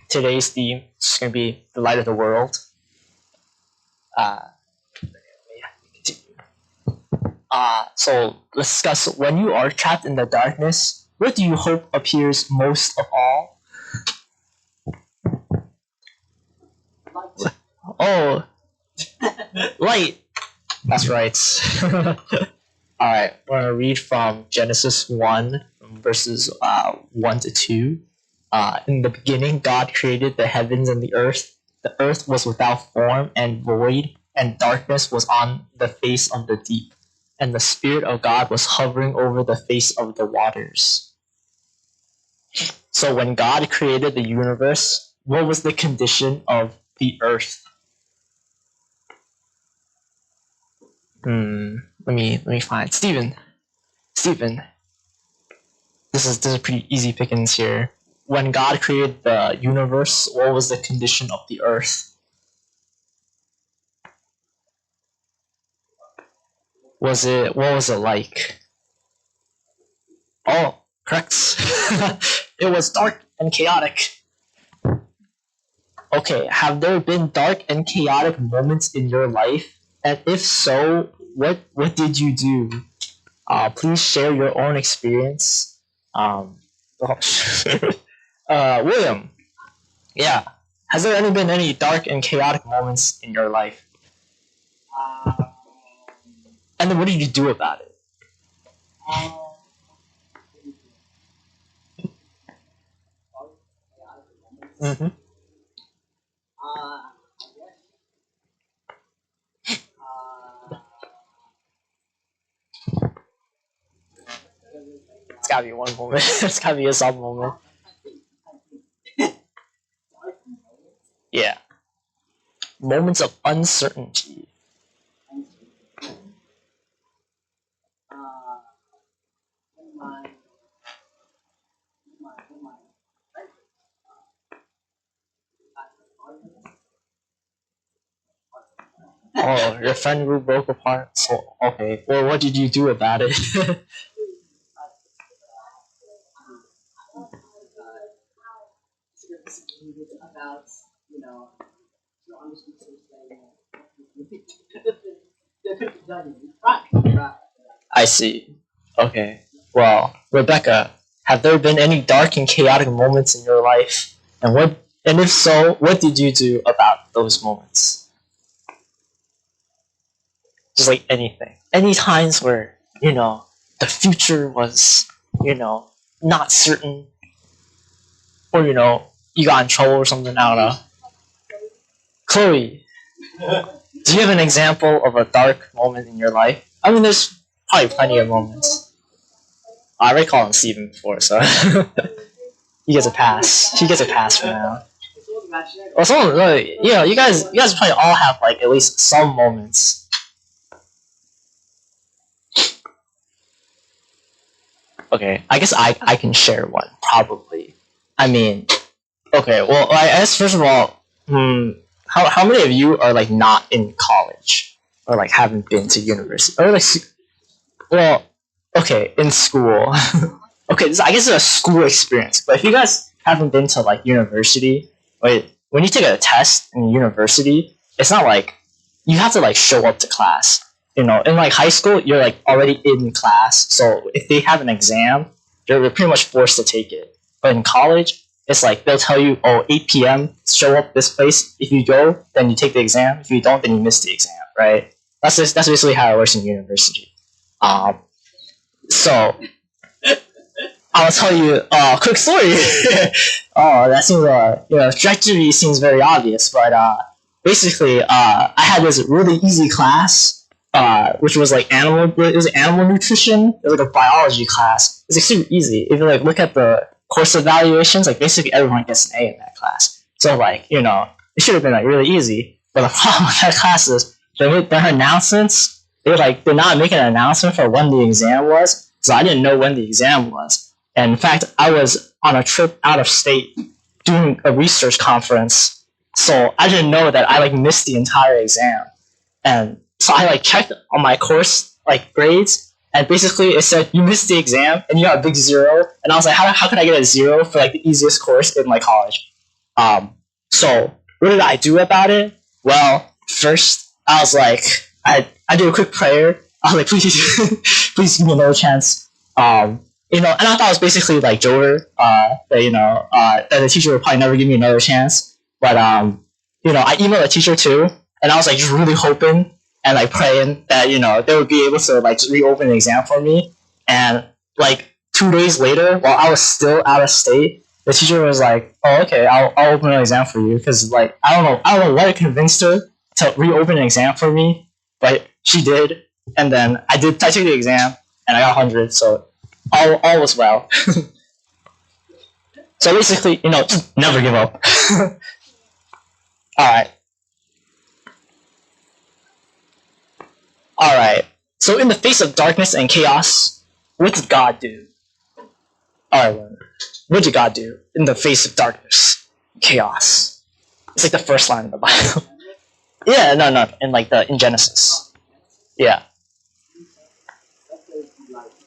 Today's theme is going to be the light of the world. So let's discuss when you are trapped in the darkness, what do you hope appears most of all? Oh, light. That's right. Alright, we're going to read from Genesis 1, verses 1 to 2. In the beginning, God created the heavens and the earth. The earth was without form and void, and darkness was on the face of the deep. And the Spirit of God was hovering over the face of the waters. So when God created the universe, what was the condition of the earth? Let me find Stephen. This is pretty easy pickings here. When God created the universe, what was the condition of the earth? What was it like? Oh, correct. It was dark and chaotic. Okay, have there been dark and chaotic moments in your life? And if so, what did you do? Please share your own experience. William, yeah. Has there ever been any dark and chaotic moments in your life? And then what did you do about it? Mm-hmm. It's gotta be one moment. It's gotta be a some moment. Yeah. Moments of uncertainty. Oh, your friend group broke apart. So okay. Well, what did you do about it? I see. Okay. Well, Rebecca, have there been any dark and chaotic moments in your life? And if so, what did you do about those moments? Just like anything. Any times where, the future was, not certain, or you got in trouble or something, I don't know. Chloe, do you have an example of a dark moment in your life? I mean, there's probably plenty of moments. I already called him Steven before, so he gets a pass. He gets a pass for now. Well, you guys probably all have like at least some moments. Okay, I guess I can share one probably. I mean, okay. Well, I guess first of all, how many of you are like not in college or like haven't been to university or like, well, okay, in school. Okay, I guess it's a school experience. But if you guys haven't been to like university, when you take a test in university, it's not like you have to like show up to class. In like high school, you're like already in class. So if they have an exam, you're pretty much forced to take it. But in college, it's like they'll tell you, 8 p.m. show up this place. If you go, then you take the exam. If you don't, then you miss the exam, right? That's basically how it works in university. So I'll tell you a quick story. That seems trajectory seems very obvious, but basically I had this really easy class, which was like animal nutrition. It was like a biology class. It's like super easy. If you like look at the course evaluations, like basically everyone gets an A in that class. So like it should have been like really easy. But the problem with that class is their announcements. They did not make an announcement for when the exam was, so I didn't know when the exam was. And in fact, I was on a trip out of state doing a research conference, so I didn't know that I missed the entire exam. And so I checked on my course grades, and basically it said you missed the exam and you got a big 0. And I was like, how could I get a 0 for the easiest course in college? So what did I do about it? Well, first I was like, I did a quick prayer. I was like, please, please give me another chance. And I thought it was basically like Jover, that the teacher would probably never give me another chance. But I emailed the teacher too, and I was like just really hoping and like praying that they would be able to like just reopen the exam for me. And like 2 days later, while I was still out of state, the teacher was like, "Oh, okay, I'll open an exam for you," because like I don't know what convinced her to reopen an exam for me, but she did, and then I took the exam and I got 100, so all was well. So basically, just never give up. Alright. Alright. So in the face of darkness and chaos, what did God do? Alright, what did God do in the face of darkness, chaos? It's like the first line of the Bible. Yeah, no, in Genesis. Yeah.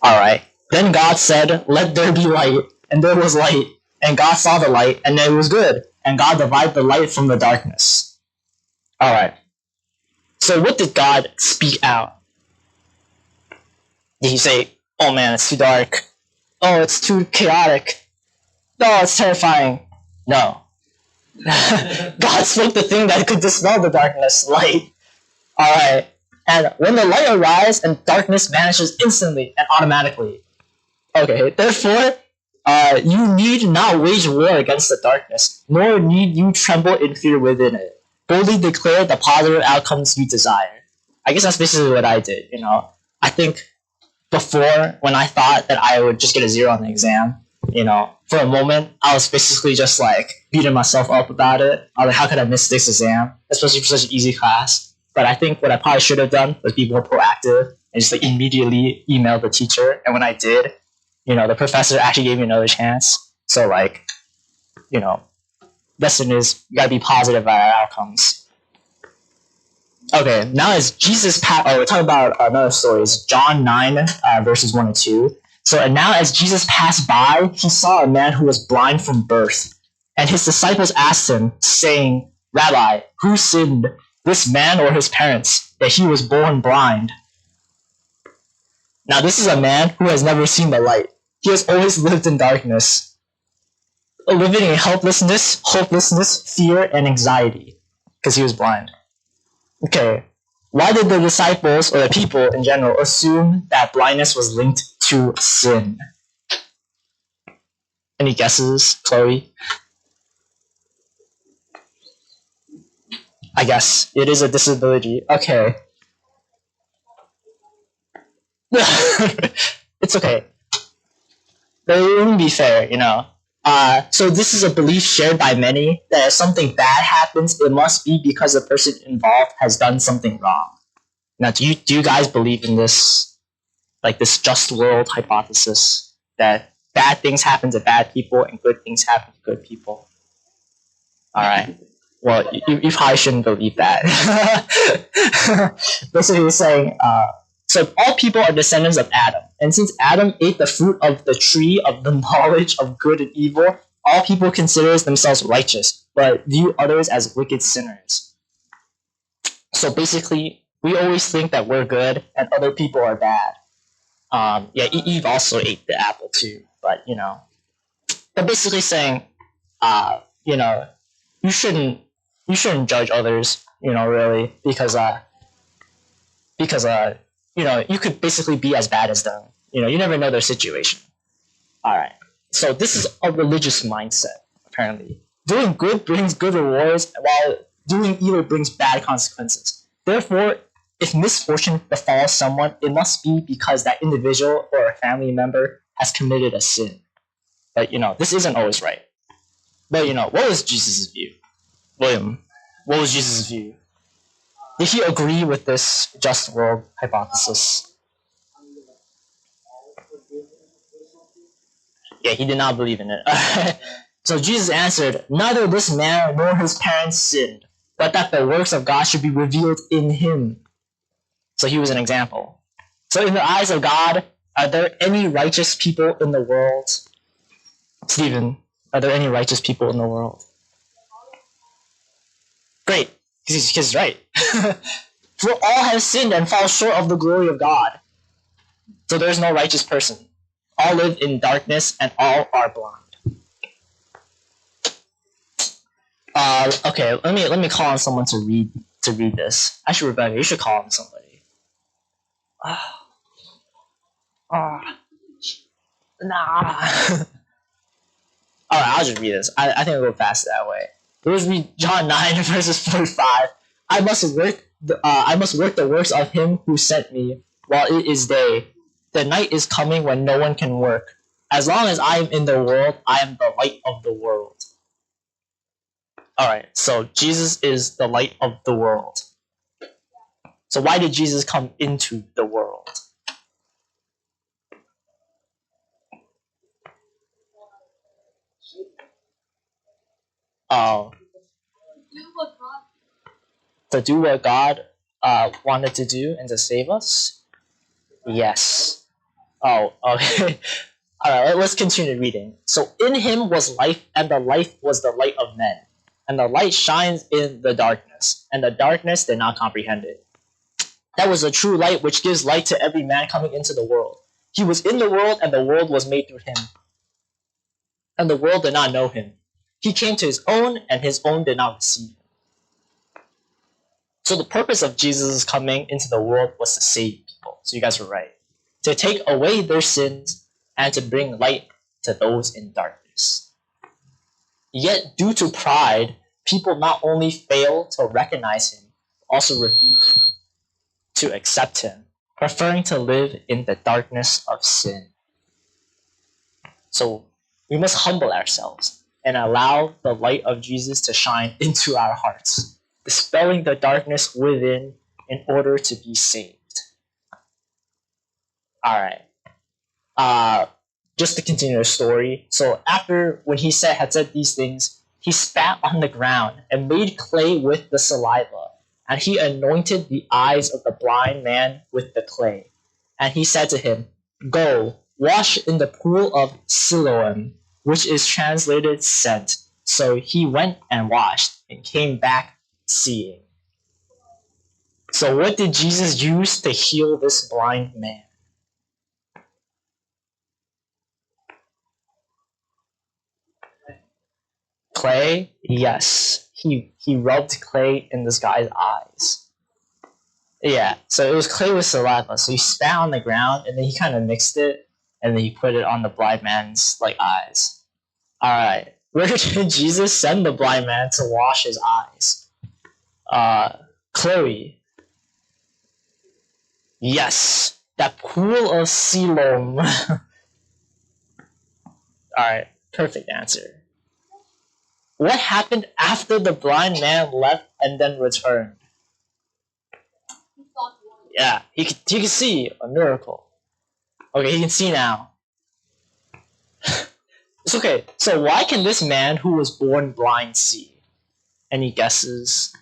Alright. Then God said, "Let there be light," and there was light. And God saw the light, and it was good. And God divided the light from the darkness. Alright. So what did God speak out? Did he say, "Oh man, it's too dark. Oh, it's too chaotic. Oh, it's terrifying"? No. God spoke the thing that could dispel the darkness, light. Alright. And when the light arises and darkness vanishes instantly and automatically. Okay, therefore, you need not wage war against the darkness, nor need you tremble in fear within it. Boldly declare the positive outcomes you desire. I guess that's basically what I did, I think before, when I thought that I would just get a 0 on the exam, for a moment, I was basically just like beating myself up about it. I was like, how could I miss this exam? Especially for such an easy class. But I think what I probably should have done was be more proactive and just like immediately email the teacher. And when I did, the professor actually gave me another chance. So like, lesson is you gotta be positive about our outcomes. Okay, now as Jesus we're talking about another story. It's John 9, verses 1 and 2. So, and now as Jesus passed by, he saw a man who was blind from birth. And his disciples asked him, saying, "Rabbi, who sinned, this man or his parents, that he was born blind?" Now this is a man who has never seen the light. He has always lived in darkness, living in helplessness, hopelessness, fear, and anxiety, because he was blind. Okay, why did the disciples, or the people in general, assume that blindness was linked to sin? Any guesses, Chloe? I guess it is a disability. Okay. It's okay. But it wouldn't be fair, So this is a belief shared by many that if something bad happens, it must be because the person involved has done something wrong. Now, do you guys believe in this, like this just world hypothesis, that bad things happen to bad people and good things happen to good people? Alright. Well, you probably shouldn't believe that. Basically, he's saying, so all people are descendants of Adam. And since Adam ate the fruit of the tree of the knowledge of good and evil, all people consider themselves righteous, but view others as wicked sinners. So basically, we always think that we're good and other people are bad. Eve also ate the apple too, but they're basically saying, you shouldn't judge others, really, because you could basically be as bad as them. You never know their situation. Alright. So this is a religious mindset, apparently. Doing good brings good rewards, while doing evil brings bad consequences. Therefore, if misfortune befalls someone, it must be because that individual or a family member has committed a sin. But, this isn't always right. But, what was Jesus' view? William, what was Jesus' view? Did he agree with this just world hypothesis? Yeah, he did not believe in it. So Jesus answered, "Neither this man nor his parents sinned, but that the works of God should be revealed in him." So he was an example. So in the eyes of God, are there any righteous people in the world? Stephen, are there any righteous people in the world? Great, because he's right. For all have sinned and fall short of the glory of God. So there is no righteous person. All live in darkness and all are blind. Okay, let me call on someone to read this. Actually, Rebecca, you should call on somebody. Nah. Alright, I'll just read this. I think I'll go faster that way. Let's read John 9 verses 45. I must work the works of him who sent me while it is day. The night is coming when no one can work. As long as I am in the world, I am the light of the world. Alright, so Jesus is the light of the world. So why did Jesus come into the world? To do what God wanted to do and to save us? Yes. Oh, okay. Alright, let's continue reading. So in him was life, and the life was the light of men. And the light shines in the darkness, and the darkness did not comprehend it. That was the true light which gives light to every man coming into the world. He was in the world, and the world was made through him. And the world did not know him. He came to his own, and his own did not receive him. So the purpose of Jesus coming into the world was to save people. So you guys were right. To take away their sins and to bring light to those in darkness. Yet due to pride, people not only fail to recognize him, but also refuse to accept him, preferring to live in the darkness of sin. So we must humble ourselves and allow the light of Jesus to shine into our hearts, dispelling the darkness within in order to be saved. Alright. Just to continue the story. So after when he had said these things, he spat on the ground and made clay with the saliva, and he anointed the eyes of the blind man with the clay. And he said to him, "Go, wash in the pool of Siloam," which is translated sent. So he went and washed and came back seeing. So what did Jesus use to heal this blind man? Clay? Yes. He rubbed clay in this guy's eyes. Yeah, so it was clay with saliva. So he spat on the ground and then he kind of mixed it and then he put it on the blind man's eyes. Alright. Where did Jesus send the blind man to wash his eyes? Chloe. Yes. That pool of Siloam. Alright, perfect answer. What happened after the blind man left and then returned? Yeah, he could see a miracle. Okay, he can see now. It's okay. So why can this man who was born blind see? Any guesses?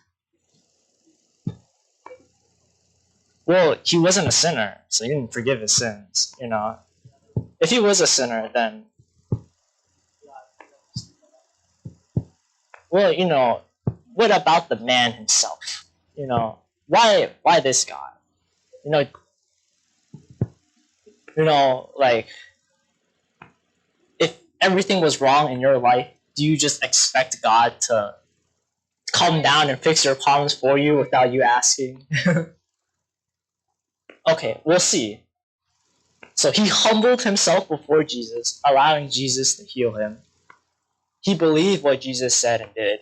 Well, he wasn't a sinner, so he didn't forgive his sins, If he was a sinner, then... Well, what about the man himself? Why this guy? If everything was wrong in your life, do you just expect God to come down and fix your problems for you without you asking? Okay, we'll see. So he humbled himself before Jesus, allowing Jesus to heal him. He believed what Jesus said and did.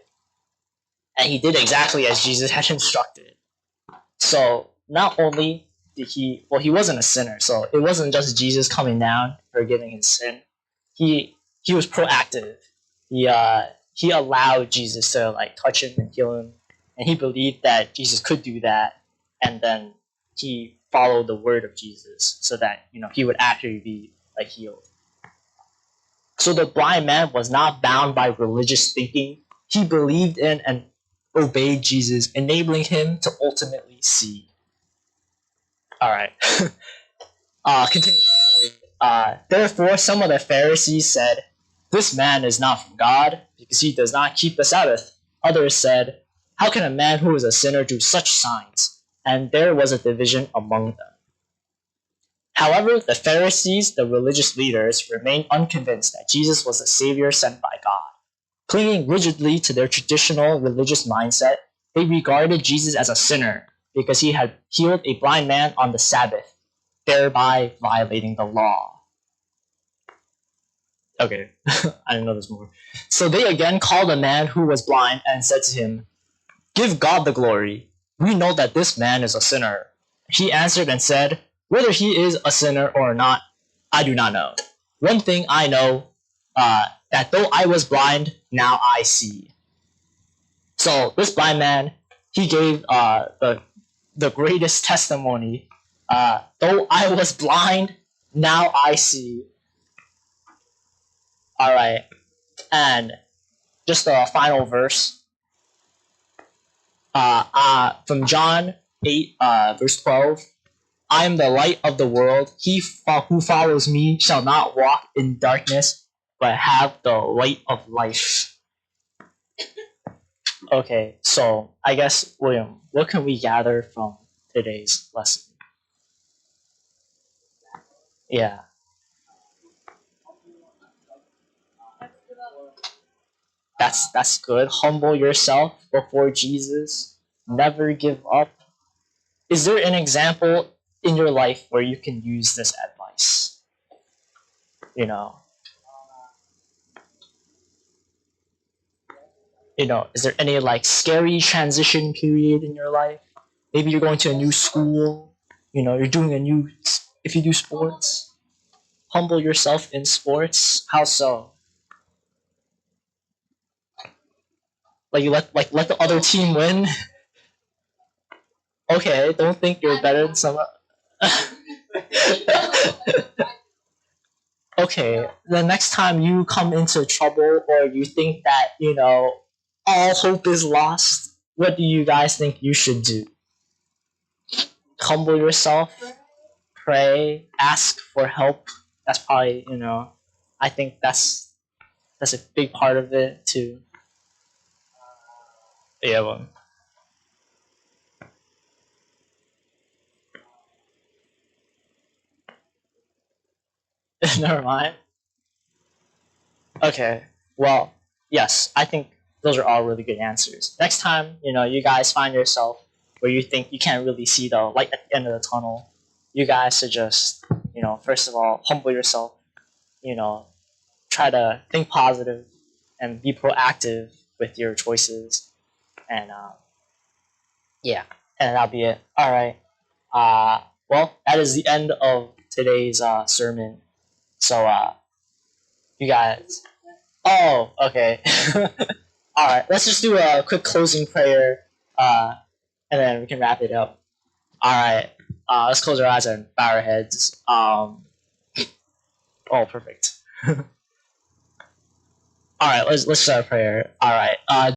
And he did exactly as Jesus had instructed. So not only did he wasn't a sinner, so it wasn't just Jesus coming down forgiving his sin. He was proactive. He allowed Jesus to touch him and heal him, and he believed that Jesus could do that, and then he followed the word of Jesus so that he would actually be healed. So the blind man was not bound by religious thinking. He believed in and obeyed Jesus, enabling him to ultimately see. Alright. Continue. Therefore, some of the Pharisees said, "This man is not from God, because he does not keep the Sabbath." Others said, How can a man who is a sinner do such signs? And there was a division among them. However, the Pharisees, the religious leaders, remained unconvinced that Jesus was the Savior sent by God. Clinging rigidly to their traditional religious mindset, they regarded Jesus as a sinner because he had healed a blind man on the Sabbath, thereby violating the law. Okay, I didn't know there's more. So they again called a man who was blind and said to him, "Give God the glory. We know that this man is a sinner." He answered and said, "Whether he is a sinner or not, I do not know. One thing I know, that though I was blind, now I see." So this blind man, he gave the greatest testimony. Though I was blind, now I see. All right, and just a final verse from John 8, verse 12. "I am the light of the world. He who follows me shall not walk in darkness, but have the light of life." Okay, so I guess, William, what can we gather from today's lesson? Yeah. That's good. Humble yourself before Jesus. Never give up. Is there an example in your life where you can use this advice? You know, is there any like scary transition period in your life? Maybe you're going to a new school. You're doing if you do sports, humble yourself in sports. How so? Like you let the other team win. Okay, don't think you're better than someone. Okay, the next time you come into trouble or you think that, all hope is lost, what do you guys think you should do? Humble yourself, pray, ask for help. That's probably, I think that's a big part of it too. Yeah, well. Never mind. Okay. Well, yes, I think those are all really good answers. Next time, you guys find yourself where you think you can't really see the light at the end of the tunnel, you guys should just, first of all, humble yourself, you know, try to think positive and be proactive with your choices. And yeah, and that'll be it. All right. Well, that is the end of today's sermon. So, you guys. Oh, okay. All right, let's just do a quick closing prayer, and then we can wrap it up. All right, let's close our eyes and bow our heads. Oh, perfect. All right, let's start a prayer. All right,